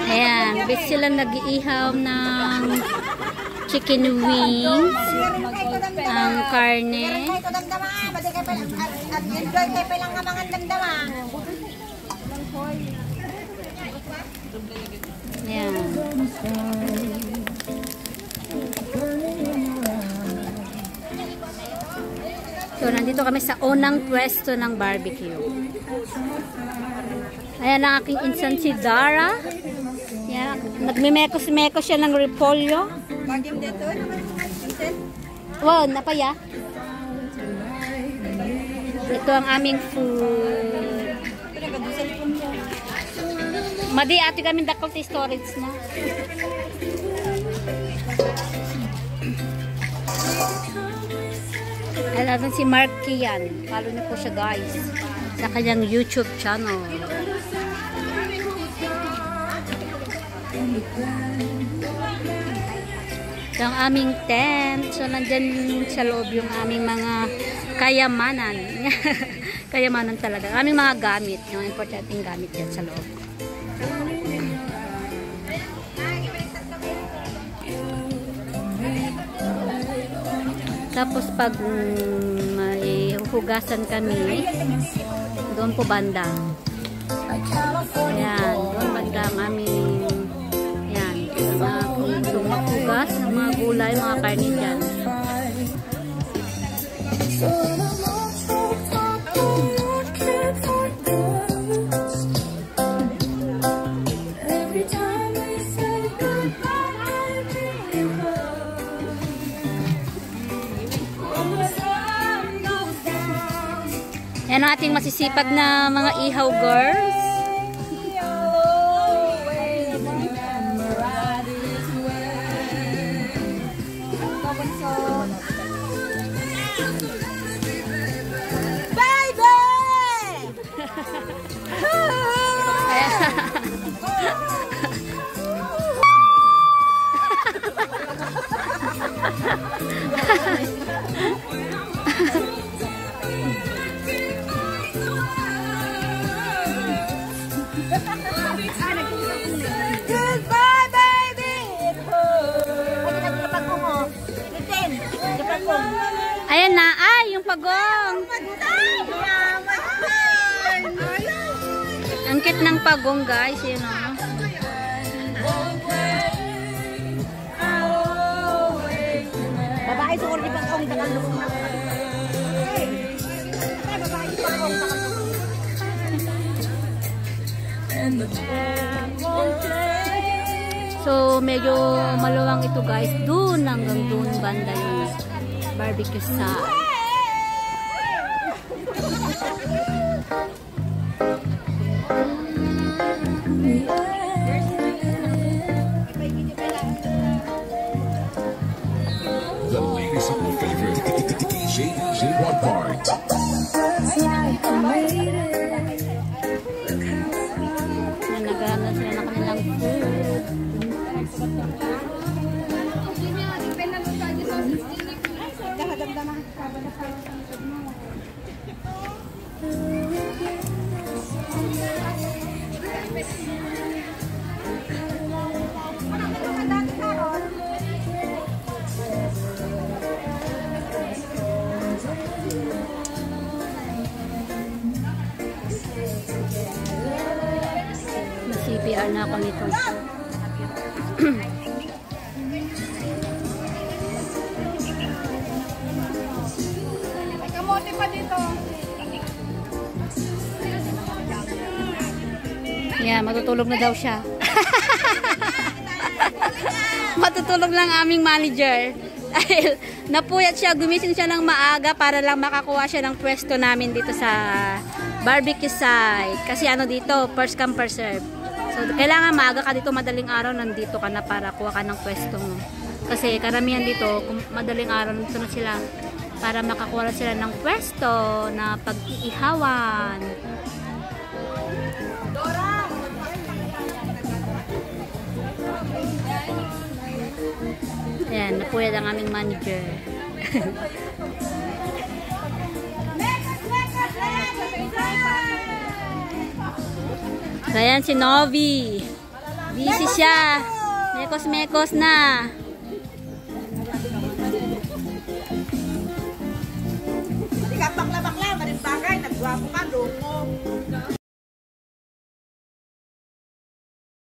Ayan, bis sila nag-iihaw ng chicken wings, ang karne. Ayan. So, nandito kami sa unang pwesto ng barbecue. Ayan ang aking insan si Dara. Ayan, nagmimekos-mekos siya ng repolyo. Wow, napaya. Ito ang aming food. Madi, ati kami dakot storage na. Alam si Mark Kian. Follow niyo po siya guys sa kanyang YouTube channel. Ito ang aming tent. So nandyan sa loob yung aming mga kayamanan. Kayamanan talaga. Aming mga gamit. Yung importanteng gamit yan sa loob. Tapos pag may hugasan kami, doon po banda. Ayan, doon banda ang aming, ayan, mga maghugas ng mga gulay, mga karne dyan. Yan ang ating masisipag na mga ihaw girls. Baby! Goodbye, baby! Ayan na, ay, yung pagong. Ang cute ng pagong, guys, yun o. Babae, siguro di pagong takalong. So, medyo maluwang ito guys. Doon hanggang doon banda yung barbecue sa. The latest favorite DJ One Part. Nagana sila na kanilang food. CPR na ako nito. Kamote pa dito. Yeah, matutulog na daw siya. Matutulog lang aming manager. Dahil napuyat siya, gumising siya ng maaga para lang makakuha siya ng pwesto namin dito sa barbecue site. Kasi ano dito, first come first serve. So, kailangan maaga ka dito, madaling araw nandito ka na para kuha ka ng pwesto mo. Kasi karamihan dito, madaling araw nandito na sila para makakuha sila ng pwesto na pag-iihawan. Ayan, napuyat ang aming manager. So, ayan si Novi. Busy siya. Mekos-mekos na. Hindi ka bakla-bakla, marin bagay, nagwapo ka, lungo.